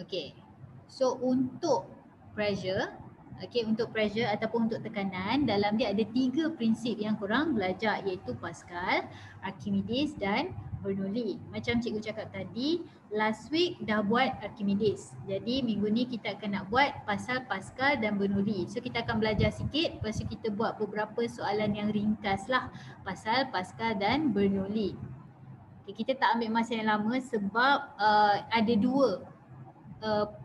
Okey. So untuk pressure, untuk pressure ataupun untuk tekanan, dalam dia ada 3 prinsip yang korang belajar, iaitu Pascal, Archimedes dan Bernoulli. Macam cikgu cakap tadi, last week dah buat Archimedes. Jadi minggu ni kita akan nak buat pasal Pascal dan Bernoulli. So kita akan belajar sikit, lepas tu kita buat beberapa soalan yang ringkas lah pasal Pascal dan Bernoulli. Kita tak ambil masa yang lama sebab ada 2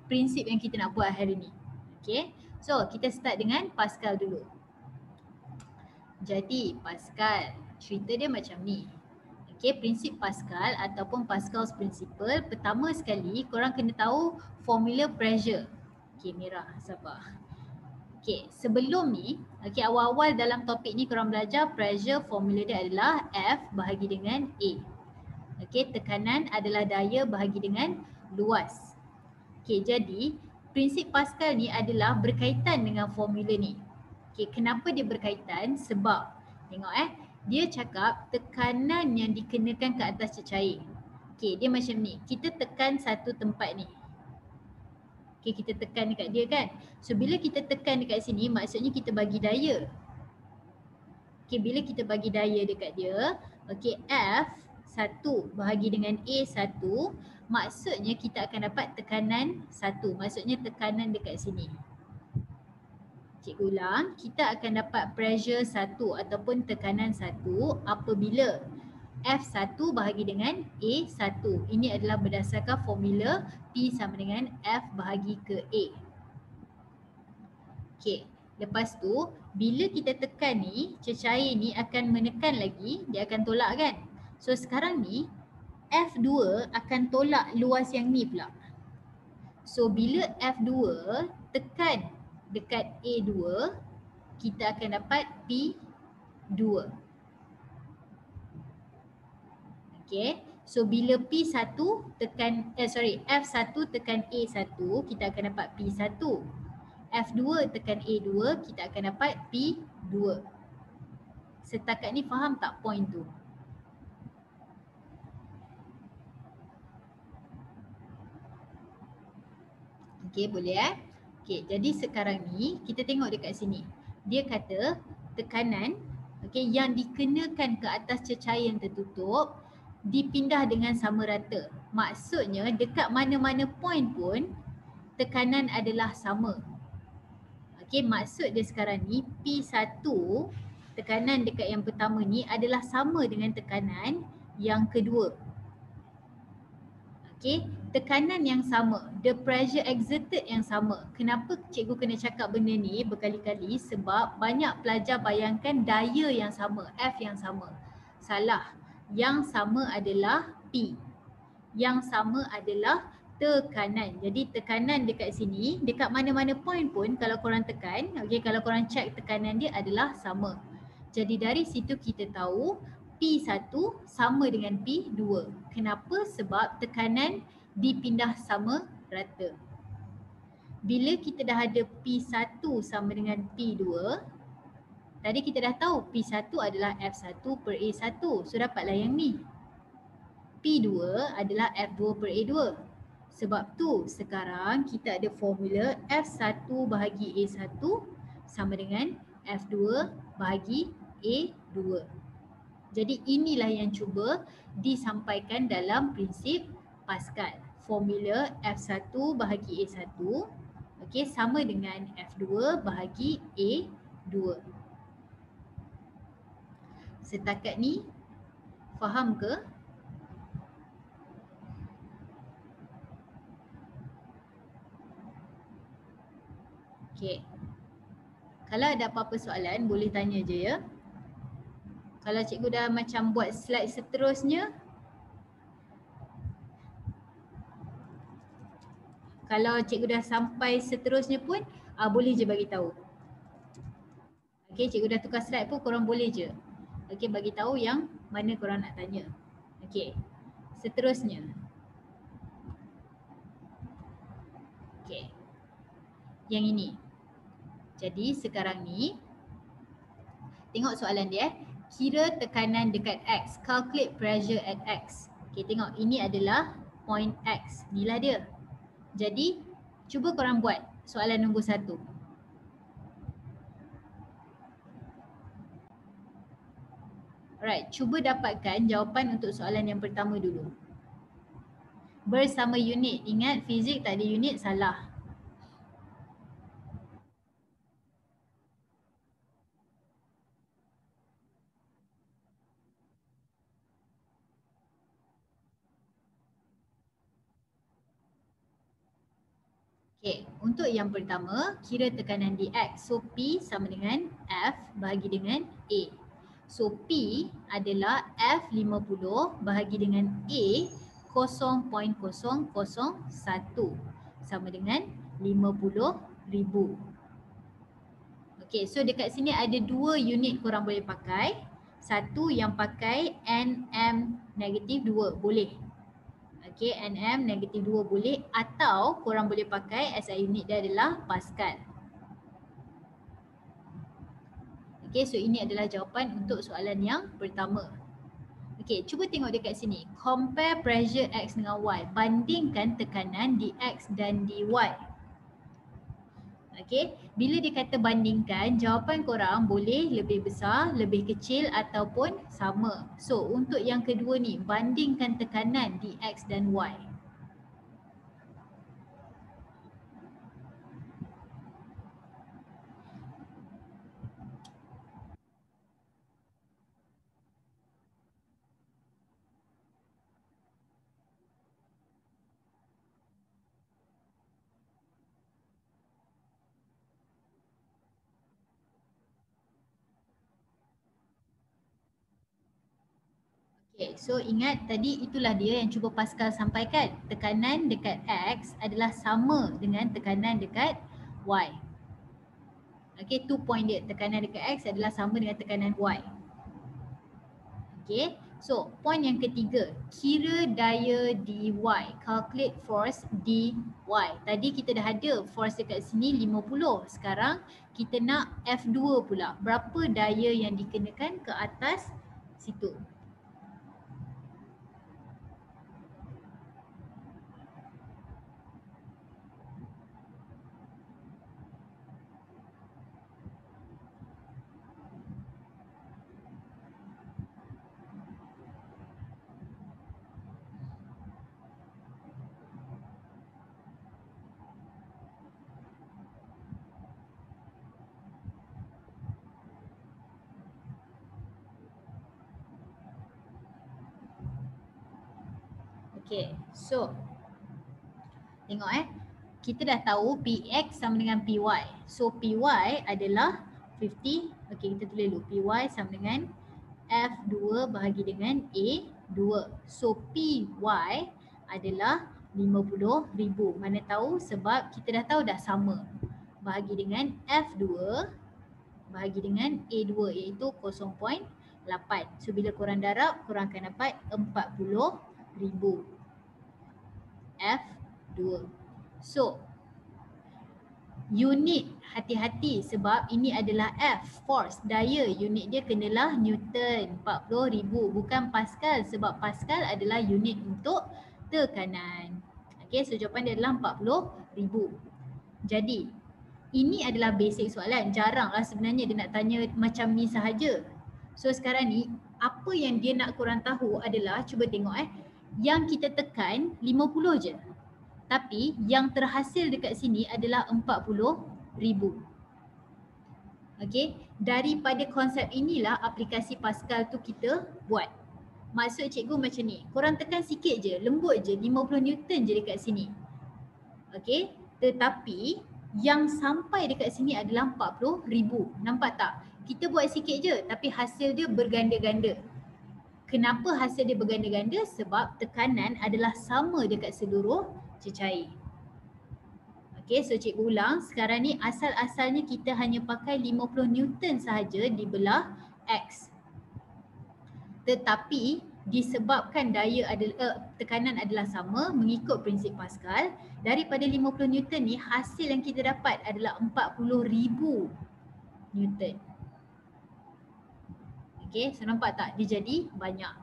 prinsip yang kita nak buat hari ni. Okay, so kita start dengan Pascal dulu. Jadi Pascal, cerita dia macam ni. Okay, prinsip Pascal ataupun Pascal's principle, pertama sekali korang kena tahu formula pressure. Okay, merah, sabar. Okay, sebelum ni, awal-awal dalam topik ni korang belajar pressure, formula dia adalah F bahagi dengan A. Okay, tekanan adalah daya bahagi dengan luas. Okay, jadi prinsip Pascal ni adalah berkaitan dengan formula ni. Okay, kenapa dia berkaitan? Sebab tengok dia cakap tekanan yang dikenakan ke atas cecair. Okay, dia macam ni. Kita tekan satu tempat ni. Okay, kita tekan dekat dia kan. So bila kita tekan dekat sini, maksudnya kita bagi daya. Okay, bila kita bagi daya dekat dia, okay, F1 bahagi dengan A1, maksudnya kita akan dapat tekanan 1. Maksudnya tekanan dekat sini. Cikgu ulang, kita akan dapat pressure 1 ataupun tekanan 1 apabila F1 bahagi dengan A1. Ini adalah berdasarkan formula P sama dengan F bahagi ke A. Okay, lepas tu bila kita tekan ni, cecair ni akan menekan lagi, dia akan tolak kan. So sekarang ni F2 akan tolak luas yang ni pula. So bila F2 tekan dekat A2, kita akan dapat P2. Okay, so bila P1 tekan, F1 tekan A1, kita akan dapat P1. F2 tekan A2, kita akan dapat P2. Setakat ni faham tak point tu? Okay, boleh Okay, jadi sekarang ni kita tengok dekat sini. Dia kata tekanan yang dikenakan ke atas cecair yang tertutup dipindah dengan sama rata. Maksudnya dekat mana-mana point pun tekanan adalah sama. Okay, maksud dia sekarang ni P1, tekanan dekat yang pertama ni adalah sama dengan tekanan yang kedua. Okay, tekanan yang sama, the pressure exerted yang sama. Kenapa cikgu kena cakap benda ni berkali-kali? Sebab banyak pelajar bayangkan daya yang sama, F yang sama. Salah. Yang sama adalah P. Yang sama adalah tekanan. Jadi tekanan dekat sini, dekat mana-mana point pun kalau korang tekan, kalau korang check tekanan dia adalah sama. Jadi dari situ kita tahu P1 sama dengan P2. Kenapa? Sebab tekanan dipindah sama rata. Bila kita dah ada P1 sama dengan P2, tadi kita dah tahu P1 adalah F1 per A1. So dapatlah yang ni. P2 adalah F2 per A2. Sebab tu sekarang kita ada formula F1 bahagi A1 sama dengan F2 bahagi A2. Jadi inilah yang cuba disampaikan dalam prinsip Pascal. Formula F1 bahagi A1 sama dengan F2 bahagi A2. Setakat ni faham ke? Okay. Kalau ada apa-apa soalan boleh tanya je ya. Kalau cikgu dah macam buat slide seterusnya, kalau cikgu dah sampai seterusnya pun boleh je bagi tahu. Okay, cikgu dah tukar slide pun korang boleh je. Okay, bagi tahu yang mana korang nak tanya. Okay, seterusnya. Okay, yang ini. Jadi sekarang ni tengok soalan dia. Kira tekanan dekat X. Calculate pressure at X. Okay, tengok ini adalah point X. Inilah dia. Jadi cuba korang buat soalan nombor 1. Alright, cuba dapatkan jawapan untuk soalan yang pertama dulu. Bersama unit. Ingat fizik tak ada unit, salah. Okay, untuk yang pertama, kira tekanan di X. So P sama dengan F bahagi dengan A. So P adalah F50 bahagi dengan A 0.001 sama dengan 50,000. Okay, so dekat sini ada 2 unit korang boleh pakai. Satu yang pakai Nm-2 boleh. Okay, Nm-2 boleh, atau korang boleh pakai SI unit dia adalah Pascal. Okay, so ini adalah jawapan untuk soalan yang pertama. Okay, cuba tengok dekat sini. Compare pressure X dengan Y. Bandingkan tekanan di X dan di Y. Okay, bila dia kata bandingkan, jawapan korang boleh lebih besar, lebih kecil ataupun sama. So, untuk yang kedua ni, bandingkan tekanan di X dan Y. Okay, so ingat tadi itulah dia yang cuba Pascal sampaikan. Tekanan dekat X adalah sama dengan tekanan dekat Y. Okay, 2 point dia. Tekanan dekat X adalah sama dengan tekanan Y. Okay, so point yang ketiga. Kira daya dy. Calculate force dy. Tadi kita dah ada force dekat sini 50. Sekarang kita nak F2 pula. Berapa daya yang dikenakan ke atas situ. Okay, so tengok kita dah tahu PX sama dengan PY. So PY adalah 50. Okay, kita tulis dulu. PY sama dengan F2 bahagi dengan A2. So PY adalah 50,000. Mana tahu sebab kita dah tahu dah sama. Bahagi dengan F2 bahagi dengan A2 iaitu 0.8. So bila korang darab, korang akan dapat 40,000. F2. So unit, hati-hati sebab ini adalah F, force, daya. Unit dia kenalah Newton, 40,000, bukan Pascal sebab Pascal adalah unit untuk tekanan. Okay, so jawapan dia adalah 40,000. Jadi ini adalah basic soalan. Jaranglah sebenarnya dia nak tanya macam ni sahaja. So sekarang ni apa yang dia nak korang tahu adalah, cuba tengok yang kita tekan 50 je. Tapi yang terhasil dekat sini adalah 40,000. Okey, daripada konsep inilah aplikasi Pascal tu kita buat. Maksud cikgu macam ni, korang tekan sikit je, lembut je, 50 Newton je dekat sini. Okey, tetapi yang sampai dekat sini adalah 40,000. Nampak tak? Kita buat sikit je tapi hasil dia berganda-ganda. Kenapa hasil dia berganda-ganda? Sebab tekanan adalah sama dekat seluruh cecair. Okay, so cikgu ulang. Sekarang ni asal-asalnya kita hanya pakai 50 Newton sahaja dibelah X. Tetapi disebabkan tekanan adalah sama mengikut prinsip Pascal, daripada 50 Newton ni hasil yang kita dapat adalah 40,000 Newton. Okay, so nampak tak? Dia jadi banyak.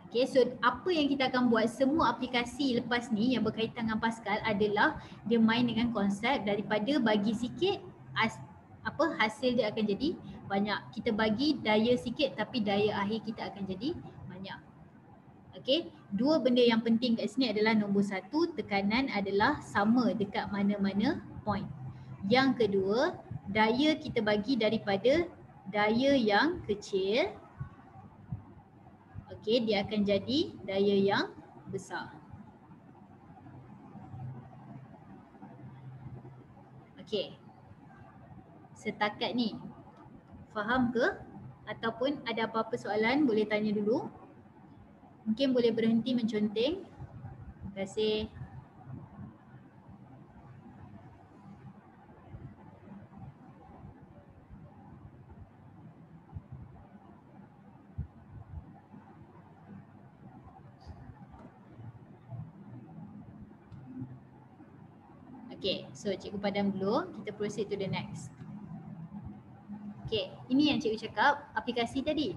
Okay, so apa yang kita akan buat semua aplikasi lepas ni yang berkaitan dengan Pascal adalah dia main dengan konsep daripada bagi sikit hasil dia akan jadi banyak. Kita bagi daya sikit tapi daya akhir kita akan jadi banyak. Okay, dua benda yang penting kat sini adalah nombor satu, tekanan adalah sama dekat mana-mana point. Yang kedua, daya kita bagi daripada daya yang kecil, okay, dia akan jadi daya yang besar. Okay, setakat ni faham ke? Ataupun ada apa-apa soalan boleh tanya dulu. Mungkin boleh berhenti menconteng. Terima kasih. Okay, so cikgu padam dulu. Kita proceed to the next. Okay, ini yang cikgu cakap aplikasi tadi.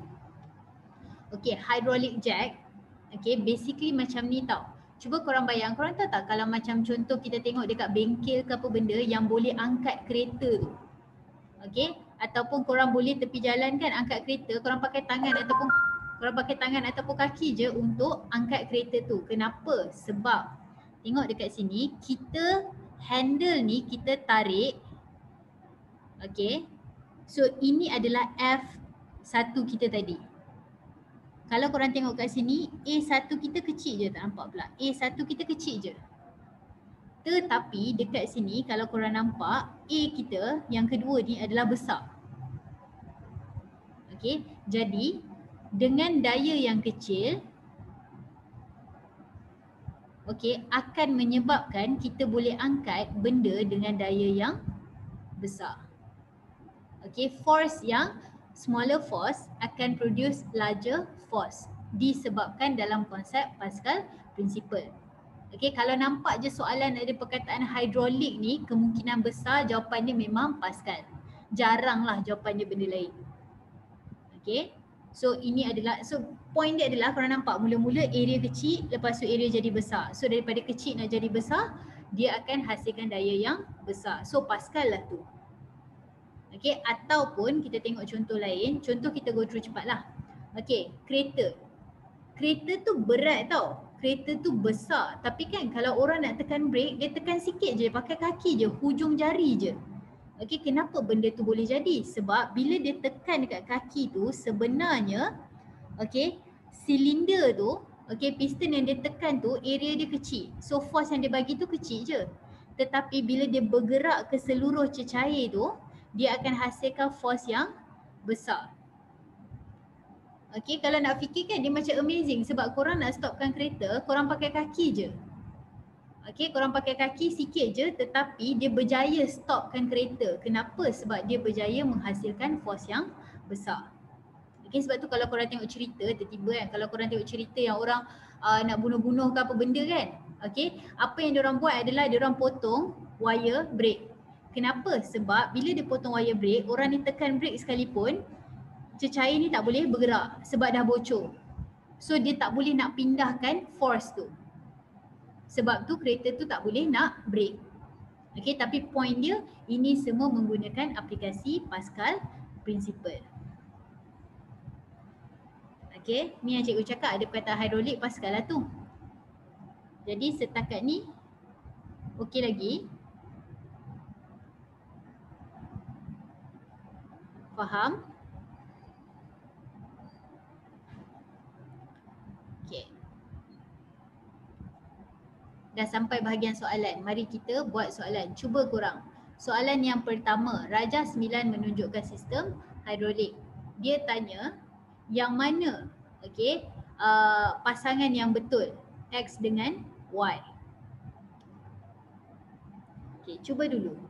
Okay, hydraulic jack. Okay, basically macam ni tau. Cuba korang bayang, korang tahu tak kalau macam contoh kita tengok dekat bengkel ke apa benda yang boleh angkat kereta tu. Okay, ataupun korang boleh tepi jalan kan angkat kereta, korang pakai tangan ataupun kaki je untuk angkat kereta tu. Kenapa? Sebab tengok dekat sini, kita handle ni kita tarik. Okay, so ini adalah F1 kita tadi. Kalau korang tengok kat sini, A1 kita kecil je, tak nampak pula. A1 kita kecil je. Tetapi dekat sini kalau korang nampak, A kita yang kedua ni adalah besar. Okay, jadi dengan daya yang kecil, okay, akan menyebabkan kita boleh angkat benda dengan daya yang besar. Okay, force yang smaller force akan produce larger force disebabkan dalam konsep Pascal principle. Okay, kalau nampak je soalan ada perkataan hidrolik ni, kemungkinan besar jawapannya memang Pascal. Jaranglah jawapannya benda lain. Okay, so ini adalah, so point dia adalah korang nampak mula-mula area kecil, lepas tu area jadi besar. So daripada kecil nak jadi besar, dia akan hasilkan daya yang besar. So Pascal lah tu. Okay, ataupun kita tengok contoh lain, contoh kita go through cepat lah. Okay, kereta. Kereta tu berat tau. Kereta tu besar. Tapi kan kalau orang nak tekan brake, dia tekan sikit je, pakai kaki je, hujung jari je. Okay, kenapa benda tu boleh jadi? Sebab bila dia tekan dekat kaki tu, sebenarnya okay, silinder tu, okay, piston yang dia tekan tu, area dia kecil. So force yang dia bagi tu kecil je. Tetapi bila dia bergerak ke seluruh cecair tu, dia akan hasilkan force yang besar. Okay, kalau nak fikir kan dia macam amazing sebab korang nak stopkan kereta, korang pakai kaki je. Okay, korang pakai kaki sikit je tetapi dia berjaya stopkan kereta. Kenapa? Sebab dia berjaya menghasilkan force yang besar. Okay, sebab tu kalau korang tengok cerita, tiba-tiba kan, kalau korang tengok cerita yang orang nak bunuh-bunuh ke apa benda kan, okay, apa yang diorang buat adalah diorang potong wire brake. Kenapa? Sebab bila dia potong wire brake, orang ni tekan brake sekalipun, cecair ni tak boleh bergerak sebab dah bocor. So dia tak boleh nak pindahkan force tu. Sebab tu kereta tu tak boleh nak brake. Okay, tapi point dia ini semua menggunakan aplikasi Pascal principle. Okay, ni yang cikgu cakap ada perkataan hidrolik Pascal lah tu. Jadi setakat ni okey lagi? Faham? Okay. Dah sampai bahagian soalan. Mari kita buat soalan. Cuba korang. Soalan yang pertama, Rajah 9 menunjukkan sistem hidrolik. Dia tanya yang mana, okay, pasangan yang betul X dengan Y. Okay, cuba dulu.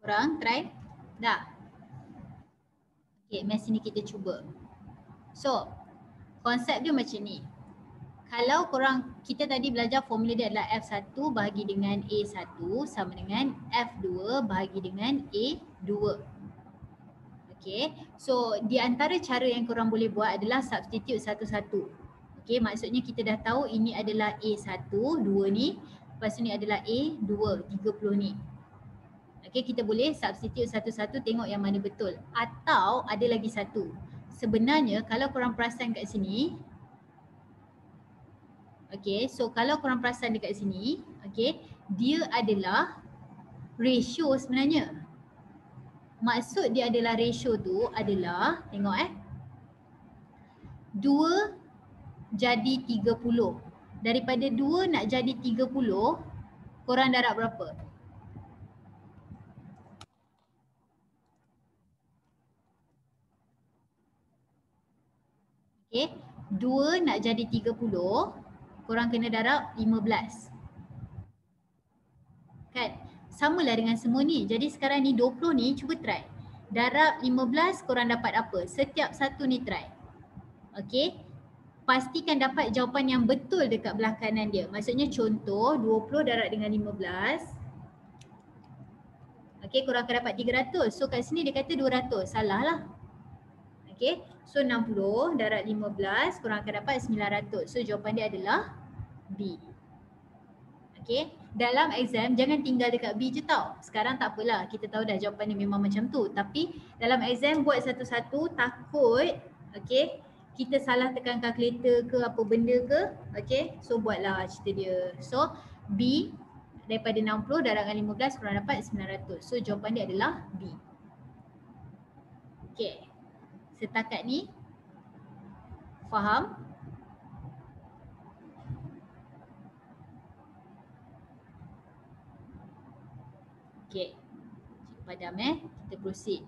Korang try? Dah? Okay, mari sini kita cuba. So, konsep dia macam ni. Kalau korang, kita tadi belajar formula dia adalah F1 bahagi dengan A1 sama dengan F2 bahagi dengan A2. Okay, so di antara cara yang korang boleh buat adalah substitute satu-satu. Okay, maksudnya kita dah tahu ini adalah A1, 2 ni. Lepas tu ni adalah A2, 30 ni. Okay, kita boleh substitute satu-satu tengok yang mana betul. Atau ada lagi satu. Sebenarnya kalau korang perasan kat sini, okay, so kalau korang perasan dekat sini, okay, dia adalah ratio sebenarnya. Maksud dia adalah ratio tu adalah, tengok 2 jadi 30. Daripada 2 nak jadi 30, korang darab berapa? Okay, 2 nak jadi 30, korang kena darab 15. Kan? Samalah dengan semua ni. Jadi sekarang ni 20 ni, cuba try. Darab 15 korang dapat apa? Setiap satu ni try. Okay. Pastikan dapat jawapan yang betul dekat belah kanan dia. Maksudnya contoh 20 darab dengan 15. Okay, korang akan dapat 300. So kat sini dia kata 200. Salah lah. Okay. So 60 darab 15 korang akan dapat 900. So jawapan dia adalah B. Okay. Dalam exam jangan tinggal dekat B je tau. Sekarang tak apalah, kita tahu dah jawapan dia memang macam tu. Tapi dalam exam buat satu-satu, takut okay, kita salah tekan kalkulator ke apa benda ke. Okay, so buatlah cerita dia. So B daripada 60 darab dengan 15 korang dapat 900. So jawapan dia adalah B. Okay, setakat ni faham? Okay, Cik padam kita proceed.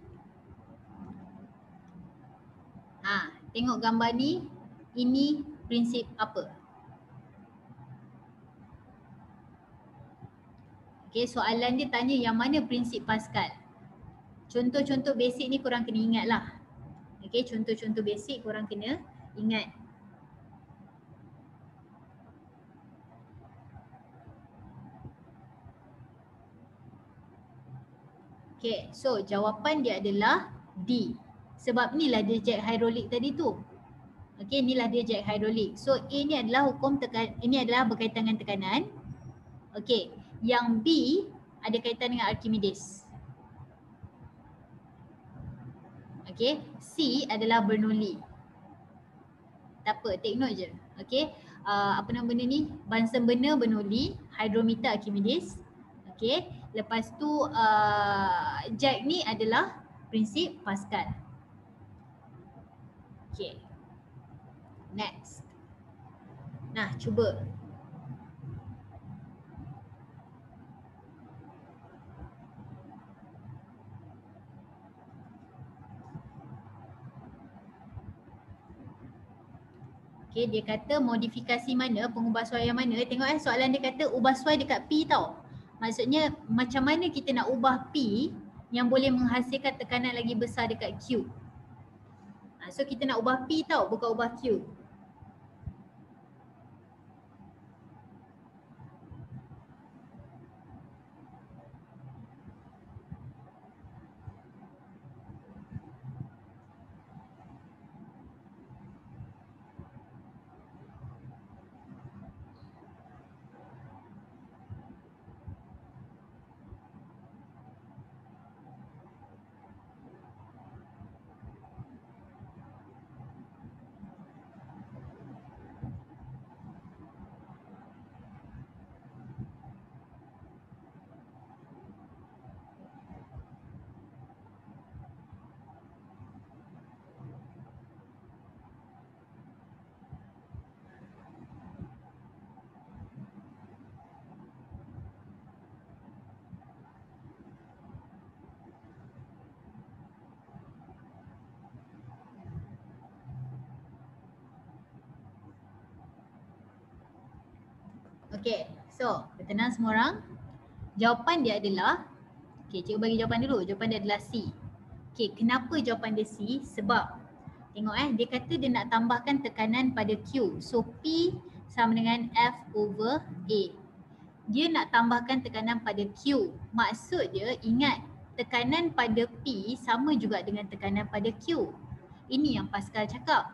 Tengok gambar ni, ini prinsip apa? Okay, soalan dia tanya yang mana prinsip Pascal. Contoh-contoh basic ni korang kena ingat lah. Okay, contoh-contoh basic korang kena ingat. Okay, so jawapan dia adalah D. Sebab inilah dia jet hidrolik tadi tu. Okay, inilah dia jet hidrolik. So A ni adalah hukum ini adalah berkaitan dengan tekanan. Okay, yang B ada kaitan dengan Archimedes. Okay, C adalah Bernoulli. Tak apa, take note je. Okay, apa nama benda ni? Bunsen burner Bernoulli, hydrometer Archimedes. Okay, lepas tu Jack ni adalah prinsip Pascal. Okay, next. Nah, cuba. Okay, dia kata modifikasi mana, pengubahsuaian mana. Tengok soalan dia kata ubah suai dekat P tau. Maksudnya macam mana kita nak ubah P yang boleh menghasilkan tekanan lagi besar dekat Q. So kita nak ubah P tau, bukan ubah Q. Okay, so bertenang semua orang. Jawapan dia adalah Okay, cikgu bagi jawapan dulu. Jawapan dia adalah C. Okay, kenapa jawapan dia C? Sebab tengok dia kata dia nak tambahkan tekanan pada Q. So P sama dengan F over A. Dia nak tambahkan tekanan pada Q. Maksud dia ingat tekanan pada P sama juga dengan tekanan pada Q. Ini yang Pascal cakap.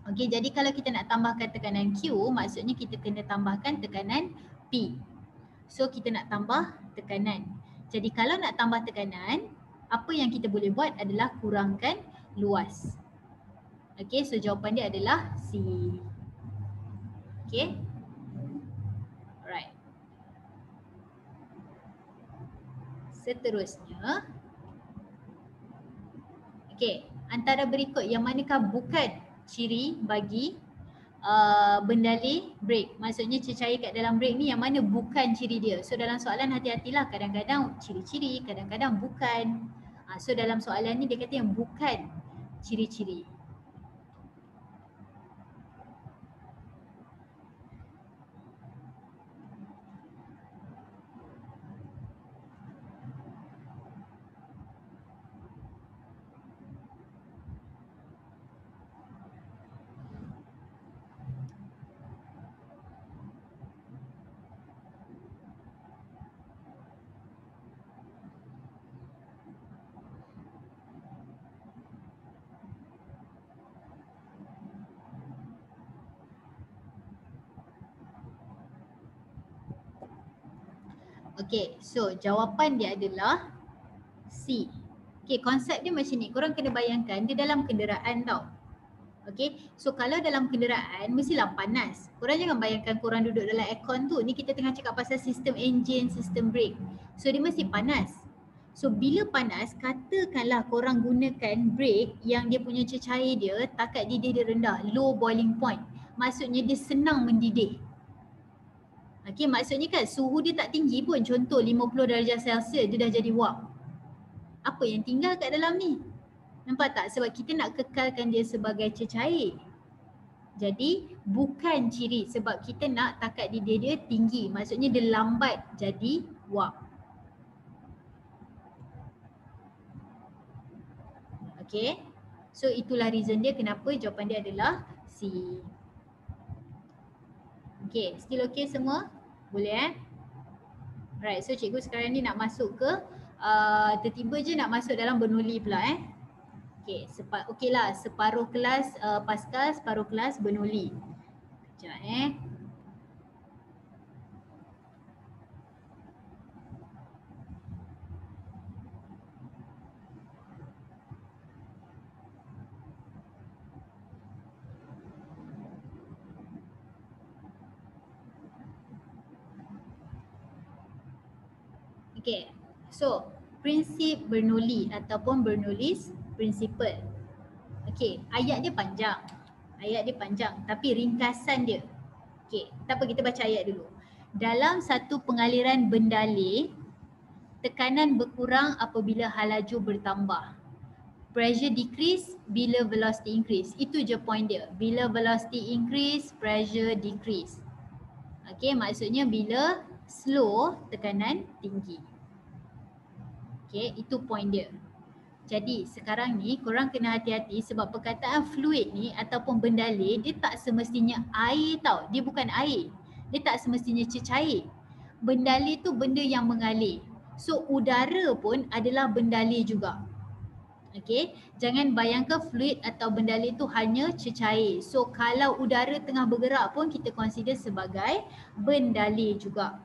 Okey, jadi kalau kita nak tambahkan tekanan Q, maksudnya kita kena tambahkan tekanan P. So kita nak tambah tekanan. Jadi kalau nak tambah tekanan, apa yang kita boleh buat adalah kurangkan luas. Okey, so jawapan dia adalah C. Okey. Alright. Seterusnya. Okey, antara berikut yang manakah bukan ciri bagi bendalih brake? Maksudnya cecair kat dalam brake ni yang mana bukan ciri dia. So dalam soalan hati-hatilah, kadang-kadang ciri-ciri, kadang-kadang bukan. So dalam soalan ni dia kata yang bukan ciri-ciri. Okay, so jawapan dia adalah C. Okay, konsep dia macam ni. Korang kena bayangkan dia dalam kenderaan tau. Okay, so kalau dalam kenderaan mestilah panas. Korang jangan bayangkan korang duduk dalam aircon tu. Ni kita tengah cakap pasal sistem enjin, sistem brake. So dia mesti panas. So bila panas, katakanlah korang gunakan brake yang dia punya cecair dia, takat didih dia rendah, low boiling point. Maksudnya dia senang mendidih. Okay, maksudnya kan suhu dia tak tinggi pun, contoh 50 darjah Celsius dia dah jadi wap. Apa yang tinggal kat dalam ni? Nampak tak? Sebab kita nak kekalkan dia sebagai cecair. Jadi bukan ciri sebab kita nak takat didih dia tinggi. Maksudnya dia lambat jadi wap. Okay. So itulah reason dia kenapa jawapan dia adalah C. Okay, still okay semua? Boleh Alright, so cikgu sekarang ni nak masuk ke tiba-tiba je nak masuk dalam Bernoulli pula Okay, okey lah, separuh kelas Pascal, separuh kelas Bernoulli. Sekejap Okay, so prinsip Bernoulli ataupun Bernoulli's principle. Okay, ayat dia panjang. Ayat dia panjang tapi ringkasan dia. Okay, tak apa kita baca ayat dulu. Dalam satu pengaliran bendalih, tekanan berkurang apabila halaju bertambah. Pressure decrease bila velocity increase. Itu je point dia. Bila velocity increase, pressure decrease. Okay, maksudnya bila slow, tekanan tinggi. Okay, itu point dia. Jadi sekarang ni korang kena hati-hati sebab perkataan fluid ni ataupun bendalih dia tak semestinya air tau. Dia bukan air. Dia tak semestinya cecair. Bendalih tu benda yang mengalir. So udara pun adalah bendalih juga. Okay, jangan bayangkan fluid atau bendalih tu hanya cecair. So kalau udara tengah bergerak pun kita consider sebagai bendalih juga.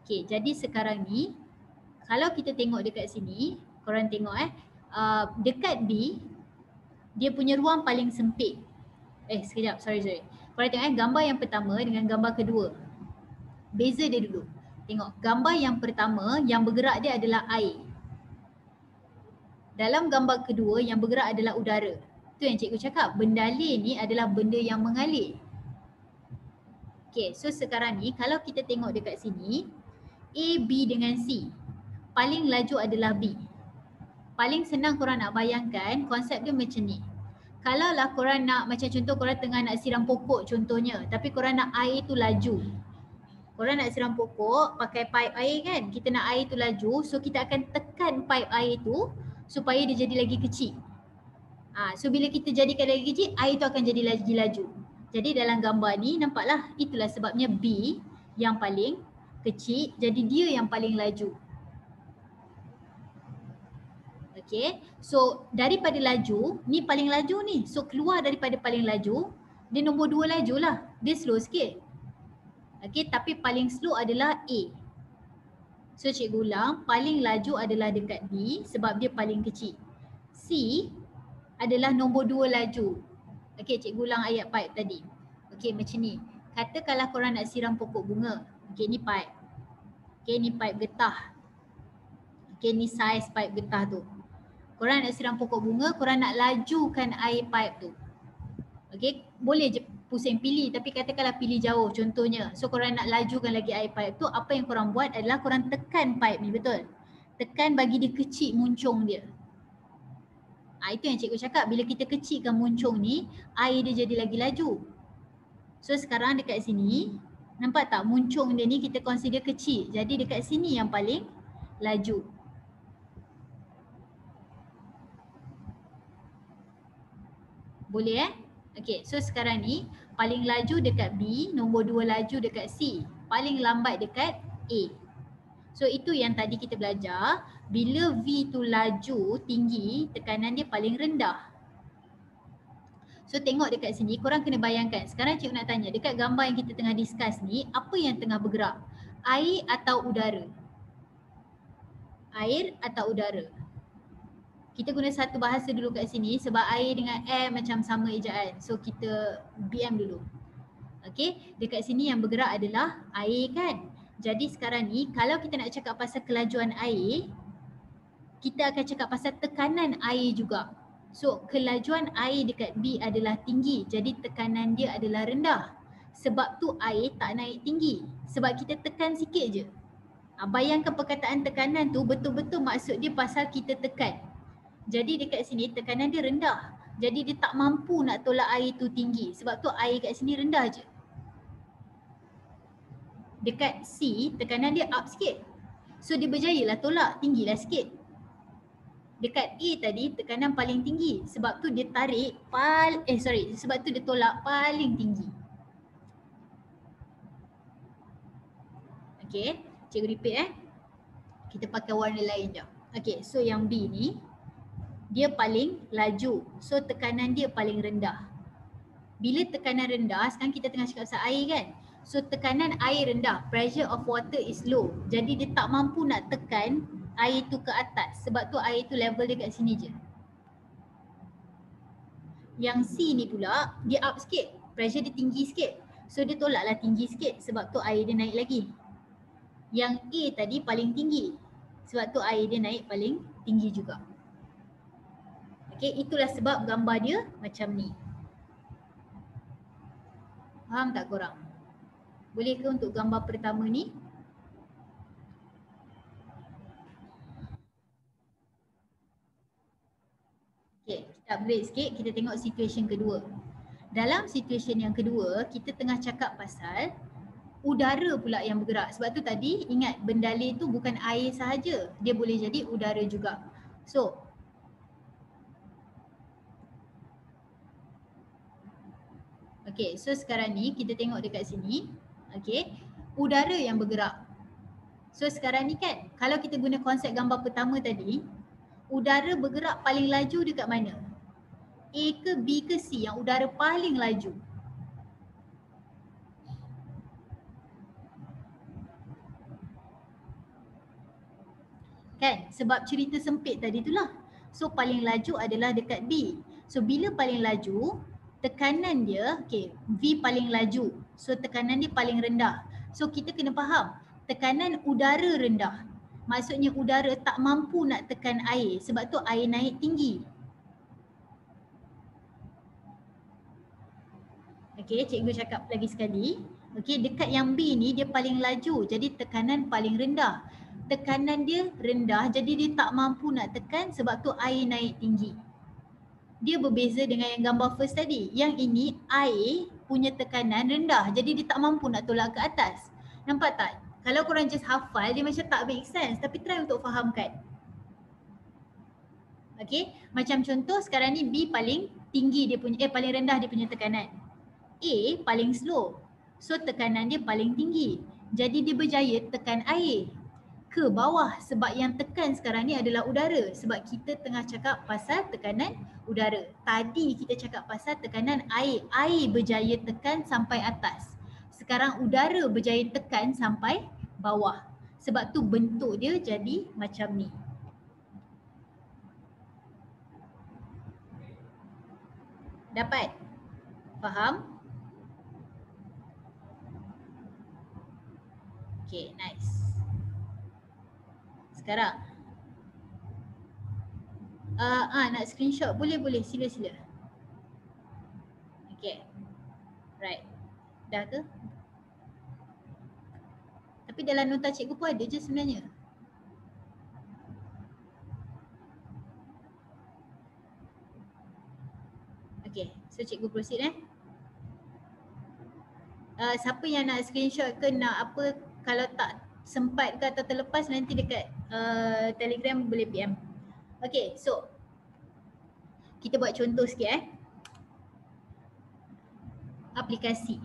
Okay, jadi sekarang ni kalau kita tengok dekat sini, korang tengok dekat B, dia punya ruang paling sempit. Sekejap, sorry. Korang tengok gambar yang pertama dengan gambar kedua. Beza dia dulu. Tengok, gambar yang pertama yang bergerak dia adalah air. Dalam gambar kedua yang bergerak adalah udara. Itu yang cikgu cakap, bendalih ni adalah benda yang mengalir. Okay, so sekarang ni kalau kita tengok dekat sini, A, B dengan C. Paling laju adalah B. Paling senang korang nak bayangkan konsep dia macam ni. Kalau lah korang nak, macam contoh korang tengah nak siram pokok contohnya, tapi korang nak air tu laju. Korang nak siram pokok pakai pipe air kan. Kita nak air tu laju, so kita akan tekan pipe air tu supaya dia jadi lagi kecil. So bila kita jadikan lagi kecil, air tu akan jadi lagi laju. Jadi dalam gambar ni nampaklah itulah sebabnya B yang paling kecil, jadi dia yang paling laju. Okay, so daripada laju, ni paling laju ni. So keluar daripada paling laju, dia nombor 2 laju lah. Dia slow sikit. Okay, tapi paling slow adalah A. So cikgu ulang, paling laju adalah dekat B sebab dia paling kecil. C adalah nombor 2 laju. Okay, cikgu ulang ayat pipe tadi. Okay, macam ni. Katakanlah korang nak siram pokok bunga. Okay, ni pipe. Okay, ni pipe getah. Okay, ni saiz pipe getah tu. Korang nak siram pokok bunga, korang nak lajukan air pipe tu. Okay, boleh je pusing pilih, tapi katakanlah pilih jauh contohnya. So korang nak lajukan lagi air pipe tu, apa yang korang buat adalah korang tekan pipe ni, betul? Tekan bagi dia kecil muncung dia. Itu yang cikgu cakap, bila kita kecilkan muncung ni, air dia jadi lagi laju. So sekarang dekat sini, nampak tak muncung dia ni kita consider kecil. Jadi dekat sini yang paling laju. Boleh Okay, so sekarang ni paling laju dekat B, nombor 2 laju dekat C, paling lambat dekat A. So itu yang tadi kita belajar, bila V tu laju tinggi, tekanan dia paling rendah. So tengok dekat sini, korang kena bayangkan. Sekarang cikgu nak tanya, dekat gambar yang kita tengah discuss ni, apa yang tengah bergerak? Air atau udara? Air atau udara? Kita guna satu bahasa dulu kat sini sebab air dengan air macam sama ejaan. So kita BM dulu. Okay, dekat sini yang bergerak adalah air kan. Jadi sekarang ni kalau kita nak cakap pasal kelajuan air, kita akan cakap pasal tekanan air juga. So kelajuan air dekat B adalah tinggi, jadi tekanan dia adalah rendah. Sebab tu air tak naik tinggi, sebab kita tekan sikit je. Bayangkan perkataan tekanan tu betul-betul maksud dia pasal kita tekan. Jadi dekat sini tekanan dia rendah. Jadi dia tak mampu nak tolak air tu tinggi. Sebab tu air kat sini rendah je. Dekat C tekanan dia up sikit. So dia berjayalah tolak, tinggilah sikit. Dekat A tadi tekanan paling tinggi. Sebab tu dia tarik sebab tu dia tolak paling tinggi. Okay, cikgu repeat Kita pakai warna lain jap. Okay, so yang B ni dia paling laju. So tekanan dia paling rendah. Bila tekanan rendah, sekarang kita tengah cakap pasal air kan. So tekanan air rendah, pressure of water is low. Jadi dia tak mampu nak tekan air tu ke atas. Sebab tu air tu level dia kat sini je. Yang C ni pula, dia up sikit. Pressure dia tinggi sikit. So dia tolaklah tinggi sikit. Sebab tu air dia naik lagi. Yang A tadi paling tinggi. Sebab tu air dia naik paling tinggi juga. Okay, itulah sebab gambar dia macam ni. Faham tak korang? Boleh ke untuk gambar pertama ni? Okay, kita upgrade sikit, kita tengok situasi kedua. Dalam situasi yang kedua, kita tengah cakap pasal udara pula yang bergerak. Sebab tu tadi ingat bendalih tu bukan air sahaja, dia boleh jadi udara juga. So okay, so sekarang ni kita tengok dekat sini, okay, udara yang bergerak. So sekarang ni kan, kalau kita guna konsep gambar pertama tadi, udara bergerak paling laju dekat mana? A ke B ke C yang udara paling laju? Kan, sebab cerita sempit tadi tu lah. So paling laju adalah dekat B. So bila paling laju, tekanan dia, okay, V paling laju. So tekanan dia paling rendah. So kita kena faham, tekanan udara rendah. Maksudnya udara tak mampu nak tekan air, sebab tu air naik tinggi. Okay, cikgu cakap lagi sekali. Okay, dekat yang B ni dia paling laju, jadi tekanan paling rendah. Tekanan dia rendah, jadi dia tak mampu nak tekan, sebab tu air naik tinggi. Dia berbeza dengan yang gambar first tadi. Yang ini air punya tekanan rendah, jadi dia tak mampu nak tolak ke atas. Nampak tak? Kalau korang just hafal, dia macam tak make sense. Tapi try untuk fahamkan. Okay, macam contoh sekarang ni B paling tinggi dia punya, paling rendah dia punya tekanan. A paling slow. So tekanan dia paling tinggi. Jadi dia berjaya tekan air ke bawah sebab yang tekan sekarang ni adalah udara. Sebab kita tengah cakap pasal tekanan udara. Tadi kita cakap pasal tekanan air. Air berjaya tekan sampai atas. Sekarang udara berjaya tekan sampai bawah. Sebab tu bentuk dia jadi macam ni. Dapat? Faham? Okay, nice. Sekarang nak screenshot boleh sila. Okay. Right. Dah ke? Tapi dalam nota cikgu pun ada je sebenarnya. Okay, so cikgu proceed siapa yang nak screenshot ke nak apa, kalau tak sempat ke atau terlepas nanti dekat Telegram boleh PM. Okay, so kita buat contoh sikit aplikasi.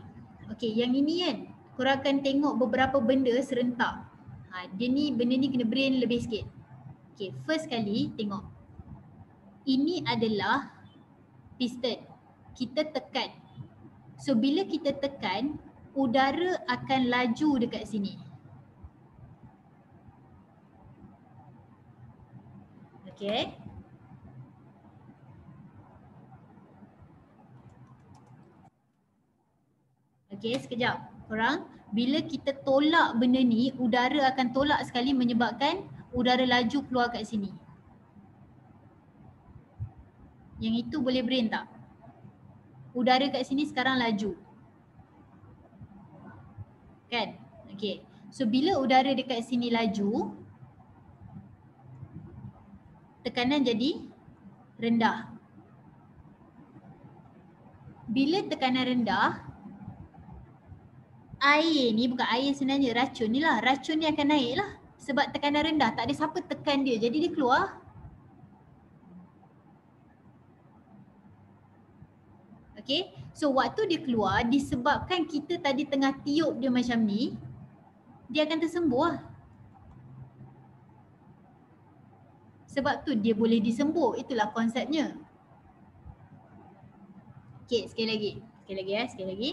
Okay, yang ini kan korang akan tengok beberapa benda serentak. Benda ni kena brain lebih sikit. Okay, first kali tengok. Ini adalah piston. Kita tekan. So bila kita tekan, udara akan laju dekat sini. Okay. Okay, sekejap. Korang, bila kita tolak benda ni, udara akan tolak sekali menyebabkan udara laju keluar kat sini. Yang itu boleh brain tak? Udara kat sini sekarang laju. Kan? Okay. So bila udara dekat sini laju, tekanan jadi rendah. Bila tekanan rendah, air ni bukan air sebenarnya, racun ni lah. Racun ni akan naik lah. Sebab tekanan rendah, tak ada siapa tekan dia. Jadi dia keluar. Okay, so waktu dia keluar disebabkan kita tadi tengah tiup dia macam ni, dia akan tersembuh lah. Sebab tu dia boleh disembuh, itulah konsepnya. Okay, sekali lagi.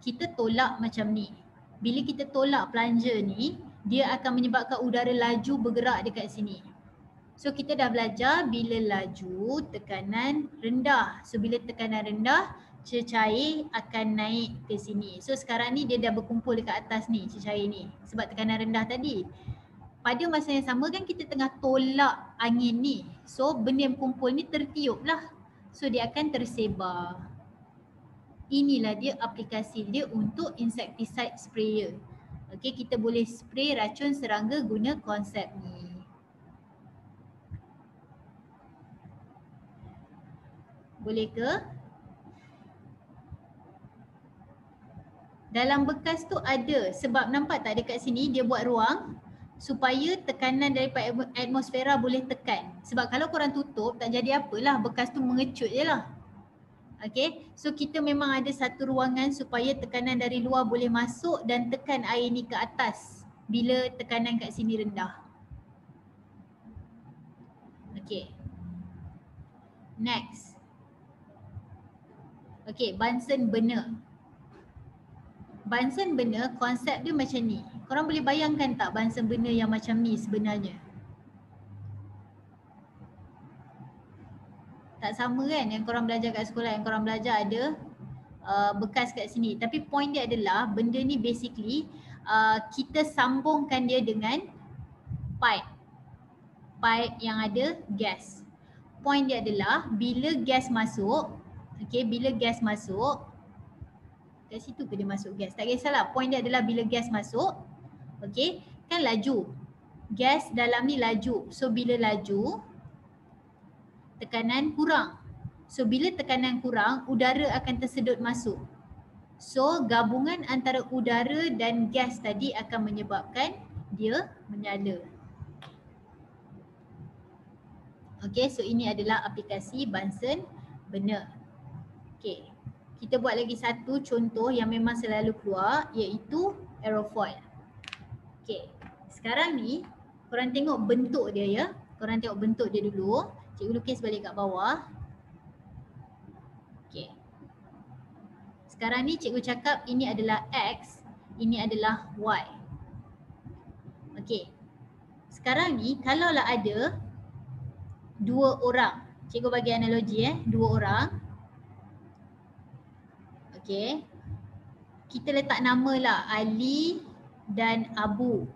Kita tolak macam ni. Bila kita tolak plunger ni, dia akan menyebabkan udara laju bergerak dekat sini. So kita dah belajar bila laju tekanan rendah. So bila tekanan rendah, cecair akan naik ke sini. So sekarang ni dia dah berkumpul dekat atas ni, cecair ni. Sebab tekanan rendah tadi. Pada masa yang sama kan kita tengah tolak angin ni. So benda yang kumpul ni tertiup lah. So dia akan tersebar. Inilah dia aplikasi dia untuk insecticide sprayer. Okay, kita boleh spray racun serangga guna konsep ni. Boleh ke? Dalam bekas tu ada, sebab nampak tak dekat sini dia buat ruang supaya tekanan daripada atmosfera boleh tekan. Sebab kalau korang tutup tak jadi apalah, bekas tu mengecut je lah. Okay, so kita memang ada satu ruangan supaya tekanan dari luar boleh masuk dan tekan air ni ke atas bila tekanan kat sini rendah. Okay. Next. Okay, Bunsen burner. Bunsen burner konsep dia macam ni. Korang boleh bayangkan tak Bunsen burner yang macam ni sebenarnya? Tak sama kan yang korang belajar kat sekolah, yang korang belajar ada bekas kat sini. Tapi point dia adalah benda ni basically kita sambungkan dia dengan pipe. Pipe yang ada gas. Point dia adalah bila gas masuk, okay, bila gas masuk, kat situ ke dia masuk gas? Tak kisahlah. Point dia adalah bila gas masuk, okay, kan laju. Gas dalam ni laju. So bila laju, tekanan kurang. So bila tekanan kurang, udara akan tersedut masuk. So gabungan antara udara dan gas tadi akan menyebabkan dia menyala. Okay, so ini adalah aplikasi Bunsen burner. Okay, kita buat lagi satu contoh yang memang selalu keluar, iaitu aerofoil. Okay, sekarang ni korang tengok bentuk dia ya. Korang tengok bentuk dia dulu. Cikgu lukis balik kat bawah. Okay. Sekarang ni cikgu cakap ini adalah X, ini adalah Y. Okay. Sekarang ni kalaulah ada dua orang. Cikgu bagi analogi dua orang. Okay. Kita letak nama lah Ali dan Abu.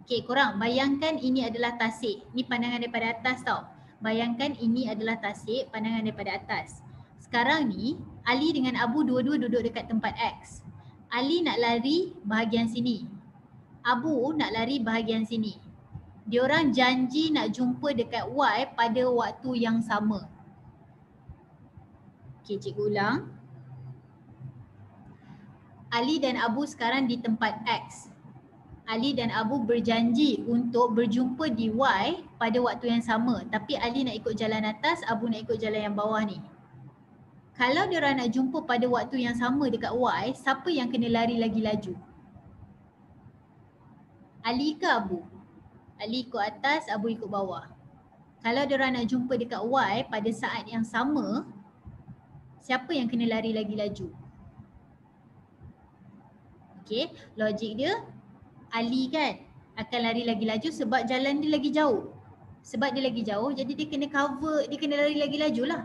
Okay, korang bayangkan ini adalah tasik. Ni pandangan daripada atas tau. Bayangkan ini adalah tasik, pandangan daripada atas. Sekarang ni Ali dengan Abu dua-dua duduk dekat tempat X. Ali nak lari bahagian sini. Abu nak lari bahagian sini. Diorang janji nak jumpa dekat Y pada waktu yang sama. Okay, cikgu ulang. Ali dan Abu sekarang di tempat X. Ali dan Abu berjanji untuk berjumpa di Y pada waktu yang sama. Tapi Ali nak ikut jalan atas, Abu nak ikut jalan yang bawah ni. Kalau diorang nak jumpa pada waktu yang sama dekat Y, siapa yang kena lari lagi laju? Ali ke Abu? Ali ikut atas, Abu ikut bawah. Kalau diorang nak jumpa dekat Y pada saat yang sama, siapa yang kena lari lagi laju? Okay, logik dia Ali kan akan lari lagi laju sebab jalan dia lagi jauh. Sebab dia lagi jauh jadi dia kena cover, dia kena lari lagi laju lah.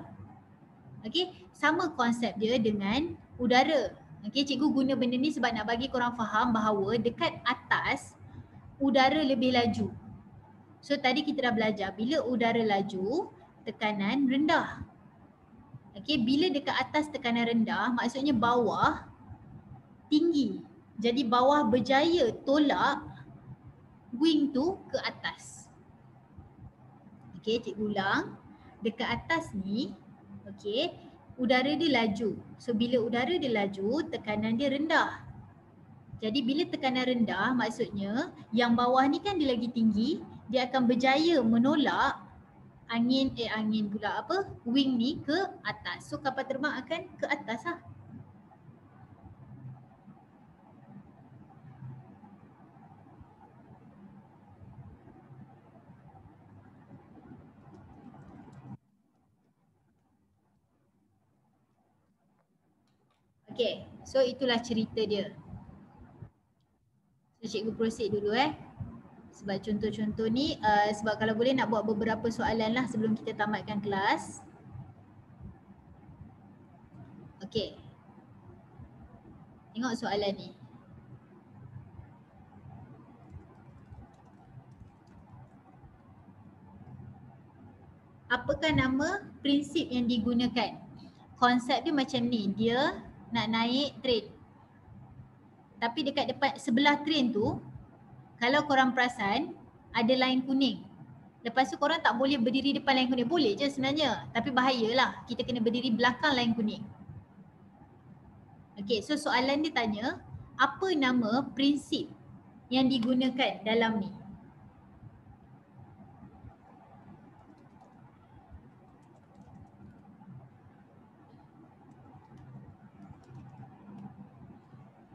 Okay, sama konsep dia dengan udara. Okay, cikgu guna benda ni sebab nak bagi korang faham bahawa dekat atas udara lebih laju. So tadi kita dah belajar bila udara laju tekanan rendah. Okay, bila dekat atas tekanan rendah maksudnya bawah tinggi. Jadi bawah berjaya tolak wing tu ke atas. Okey, cikgu ulang. Dekat atas ni, okey, udara dia laju. So bila udara dia laju, tekanan dia rendah. Jadi bila tekanan rendah maksudnya yang bawah ni kan dia lagi tinggi, dia akan berjaya menolak angin pula apa? Wing ni ke atas. So kapal terbang akan ke atas lah. Okay, so itulah cerita dia. So cikgu proceed dulu sebab contoh-contoh ni sebab kalau boleh nak buat beberapa soalan lah sebelum kita tamatkan kelas. Okay, tengok soalan ni. Apakah nama prinsip yang digunakan? Konsep dia macam ni, dia nak naik train. Tapi dekat depan sebelah train tu, kalau korang perasan, ada line kuning. Lepas tu korang tak boleh berdiri depan line kuning. Boleh je sebenarnya, tapi bahayalah. Kita kena berdiri belakang line kuning. Okay, so soalan dia tanya, apa nama prinsip yang digunakan dalam ni?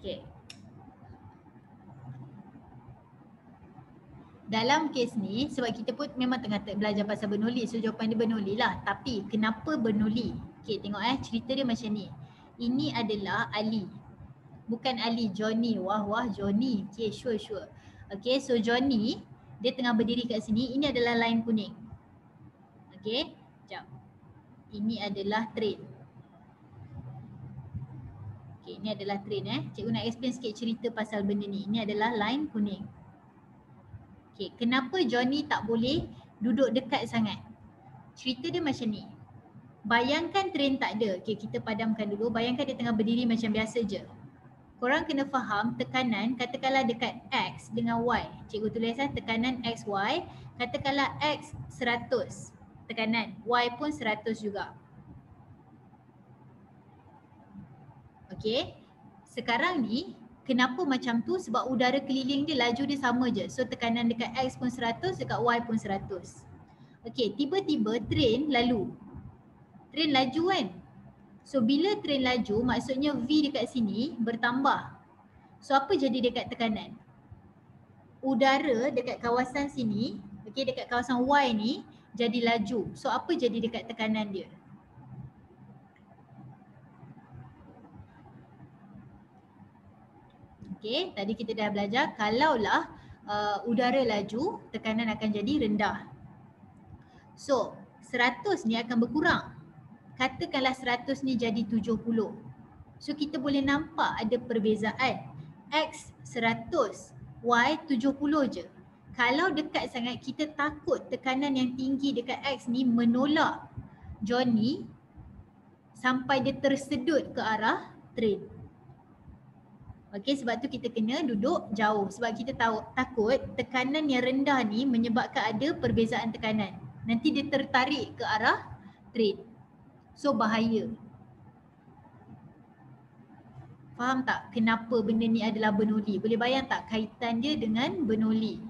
Okay. Dalam kes ni, sebab kita pun memang tengah belajar pasal Bernoulli, so jawapan dia Bernoulli lah. Tapi kenapa Bernoulli? Okay, tengok cerita dia macam ni. Ini adalah Ali. Bukan Ali, Johnny. Wah, Johnny. Okay, sure. Okay, so Johnny, dia tengah berdiri kat sini. Ini adalah line kuning. Okay, sekejap. Ini adalah train. Okay, ini adalah train Cikgu nak explain sikit cerita pasal benda ni. Ini adalah line kuning. Okay, kenapa Johnny tak boleh duduk dekat sangat? Cerita dia macam ni. Bayangkan train tak ada. Okay, kita padamkan dulu. Bayangkan dia tengah berdiri macam biasa je. Korang kena faham tekanan katakanlah dekat X dengan Y. Cikgu tulis tekanan X, Y. Katakanlah X 100 tekanan. Y pun 100 juga. Okay. Sekarang ni kenapa macam tu? Sebab udara keliling dia laju dia sama je. So tekanan dekat X pun 100, dekat Y pun 100. Okay, tiba-tiba train lalu. Train laju kan? So bila train laju maksudnya V dekat sini bertambah. So apa jadi dekat tekanan? Udara dekat kawasan sini, okay, dekat kawasan Y ni jadi laju. So apa jadi dekat tekanan dia? Okay, tadi kita dah belajar kalaulah udara laju, tekanan akan jadi rendah. So 100 ni akan berkurang. Katakanlah 100 ni jadi 70. So kita boleh nampak ada perbezaan. X 100, Y 70 je. Kalau dekat sangat kita takut tekanan yang tinggi dekat X ni menolak Johnny sampai dia tersedut ke arah train. Okey, sebab tu kita kena duduk jauh sebab kita tahu takut tekanan yang rendah ni menyebabkan ada perbezaan tekanan. Nanti dia tertarik ke arah train. So bahaya. Faham tak kenapa benda ni adalah Bernoulli? Boleh bayang tak kaitan dia dengan Bernoulli?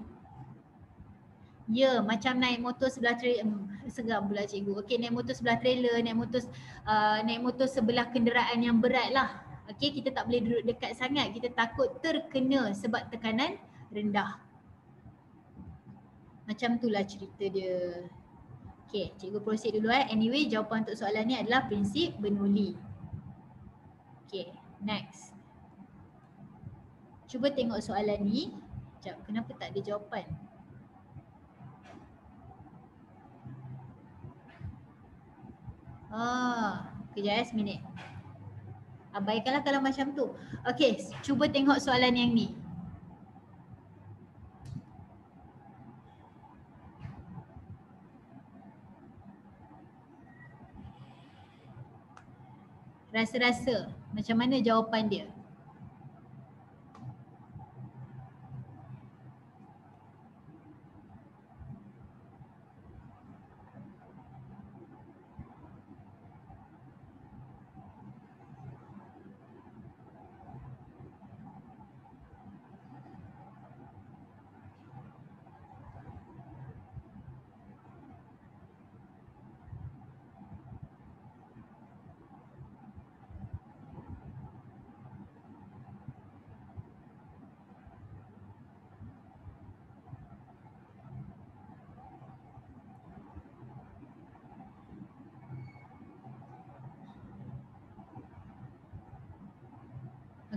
Ya, macam naik motor sebelah trailer, seram pula cikgu. Okey, naik motor sebelah trailer, naik motor sebelah kenderaan yang berat lah. Okey, kita tak boleh duduk dekat sangat. Kita takut terkena sebab tekanan rendah. Macam itulah cerita dia. Okey, cikgu proceed dulu Anyway, jawapan untuk soalan ni adalah prinsip Bernoulli. Okey, next. Cuba tengok soalan ni. Sekejap, kenapa tak ada jawapan? Kejap seminit. Abaikanlah kalau macam tu. Okey, cuba tengok soalan yang ni. Rasa-rasa macam mana jawapan dia?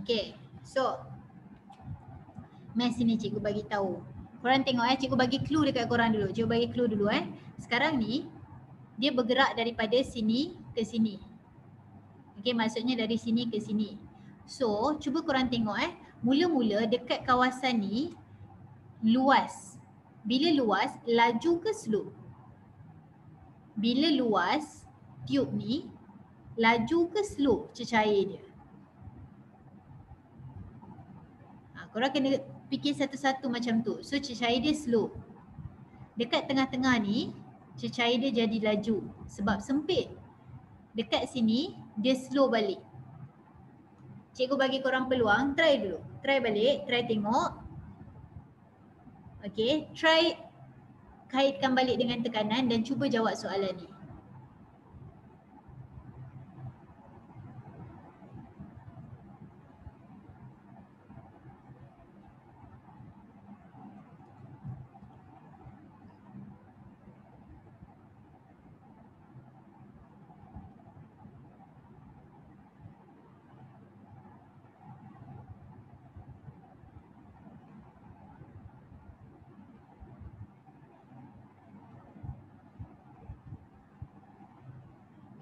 Okay, so maths ni cikgu bagi tahu. Korang tengok cikgu bagi clue dekat korang dulu. Cikgu bagi clue dulu Sekarang ni dia bergerak daripada sini ke sini. Okay, maksudnya dari sini ke sini. So, cuba korang tengok mula-mula dekat kawasan ni luas. Bila luas, laju ke slow? Bila luas, tube ni laju ke slow cecair dia? Korang kena fikir satu-satu macam tu. So cecair dia slow. Dekat tengah-tengah ni cecair dia jadi laju sebab sempit. Dekat sini dia slow balik. Cikgu bagi korang peluang, try dulu. Try balik, try tengok. Okay, try kaitkan balik dengan tekanan dan cuba jawab soalan ni.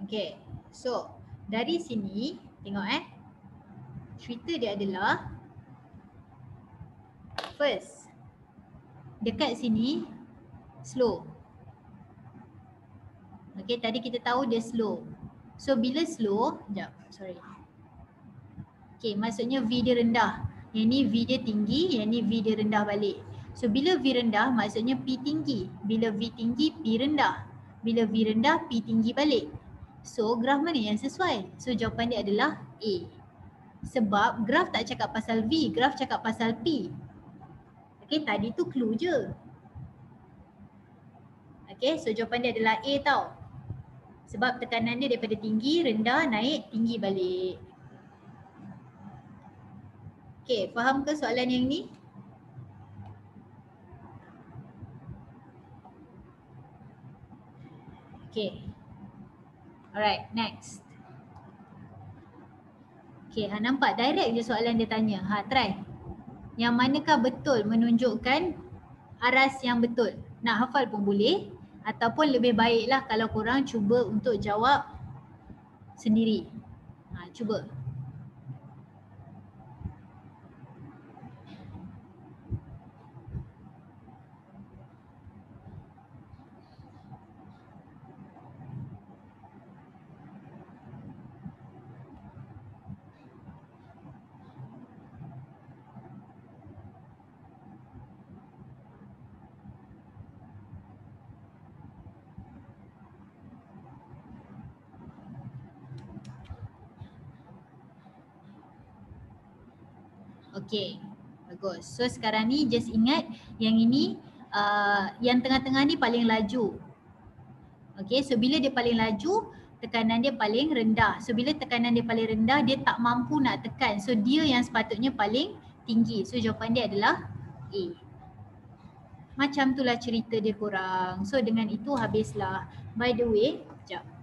Okay, so dari sini tengok cerita dia adalah first dekat sini slow. Okay, tadi kita tahu dia slow. So bila slow, Okay, maksudnya V dia rendah. Yang ni V dia tinggi, yang ni V dia rendah balik. So bila V rendah maksudnya P tinggi. Bila V tinggi, P rendah. Bila V rendah, P tinggi balik. So graf mana yang sesuai? So jawapan dia adalah A. Sebab graf tak cakap pasal V, graf cakap pasal P. Okay, tadi tu clue je. Okay, so jawapan dia adalah A tau. Sebab tekanan dia daripada tinggi, rendah, naik, tinggi balik. Okay, faham ke soalan yang ni? Okay. Alright, next. Okay, nampak direct je soalan dia tanya. Try. Yang manakah betul menunjukkan aras yang betul? Nak hafal pun boleh. Ataupun lebih baiklah kalau korang cuba untuk jawab sendiri. Cuba. Okay, bagus. So sekarang ni just ingat yang ini yang tengah-tengah ni paling laju. Okay, so bila dia paling laju, tekanan dia paling rendah. So bila tekanan dia paling rendah, dia tak mampu nak tekan. So dia yang sepatutnya paling tinggi. So jawapan dia adalah A. Macam itulah cerita dia korang. So dengan itu habislah. By the way, sekejap.